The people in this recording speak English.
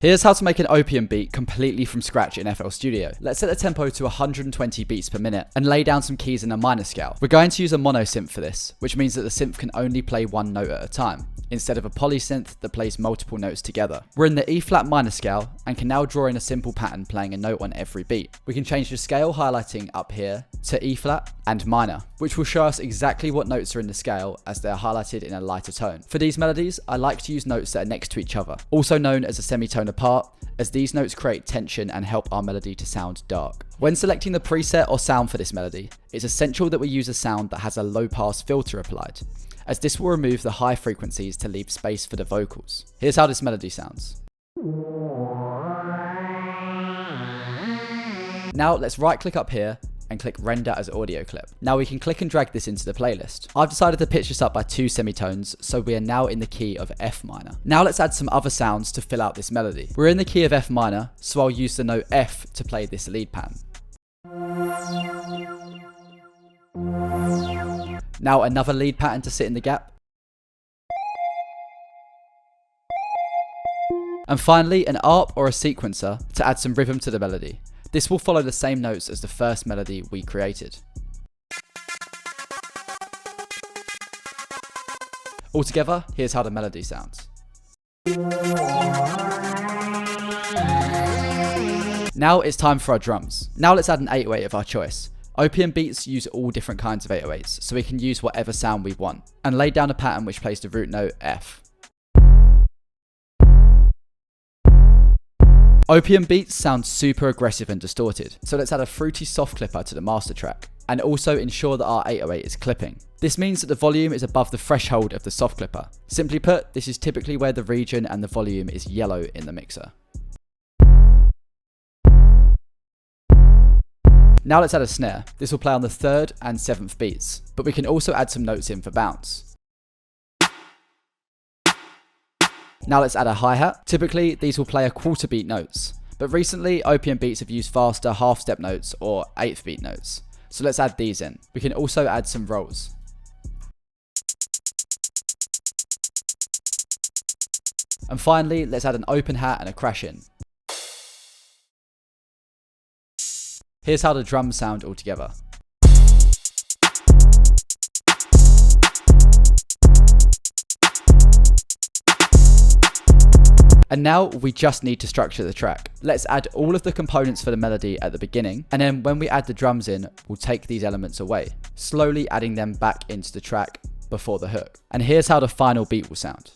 Here's how to make an Opium beat completely from scratch in FL Studio. Let's set the tempo to 120 beats per minute and lay down some keys in a minor scale. We're going to use a mono synth for this, which means that the synth can only play one note at a time, instead of a polysynth that plays multiple notes together. We're in the E flat minor scale and can now draw in a simple pattern playing a note on every beat. We can change the scale highlighting up here to E flat and minor, which will show us exactly what notes are in the scale as they're highlighted in a lighter tone. For these melodies, I like to use notes that are next to each other, also known as a semitone apart, as these notes create tension and help our melody to sound dark. When selecting the preset or sound for this melody, it's essential that we use a sound that has a low pass filter applied, as this will remove the high frequencies to leave space for the vocals. Here's how this melody sounds. Now let's right click up here and click render as audio clip. Now we can click and drag this into the playlist. I've decided to pitch this up by 2 semitones, so we are now in the key of F minor. Now let's add some other sounds to fill out this melody. We're in the key of F minor, so I'll use the note F to play this lead pattern. Now another lead pattern to sit in the gap. And finally an ARP or a sequencer to add some rhythm to the melody. This will follow the same notes as the first melody we created. Altogether, here's how the melody sounds. Now it's time for our drums. Now let's add an 808 of our choice. Opium beats use all different kinds of 808s, so we can use whatever sound we want, and lay down a pattern which plays the root note F. Opium beats sound super aggressive and distorted, so let's add a fruity soft clipper to the master track, and also ensure that our 808 is clipping. This means that the volume is above the threshold of the soft clipper. Simply put, this is typically where the region and the volume is yellow in the mixer. Now let's add a snare. This will play on the 3rd and 7th beats, but we can also add some notes in for bounce. Now let's add a hi-hat. Typically, these will play a quarter beat notes, but recently Opium beats have used faster half step notes or 8th beat notes, so let's add these in. We can also add some rolls. And finally, let's add an open hat and a crash in. Here's how the drums sound altogether. And now we just need to structure the track. Let's add all of the components for the melody at the beginning, and then when we add the drums in, we'll take these elements away, slowly adding them back into the track before the hook. And here's how the final beat will sound.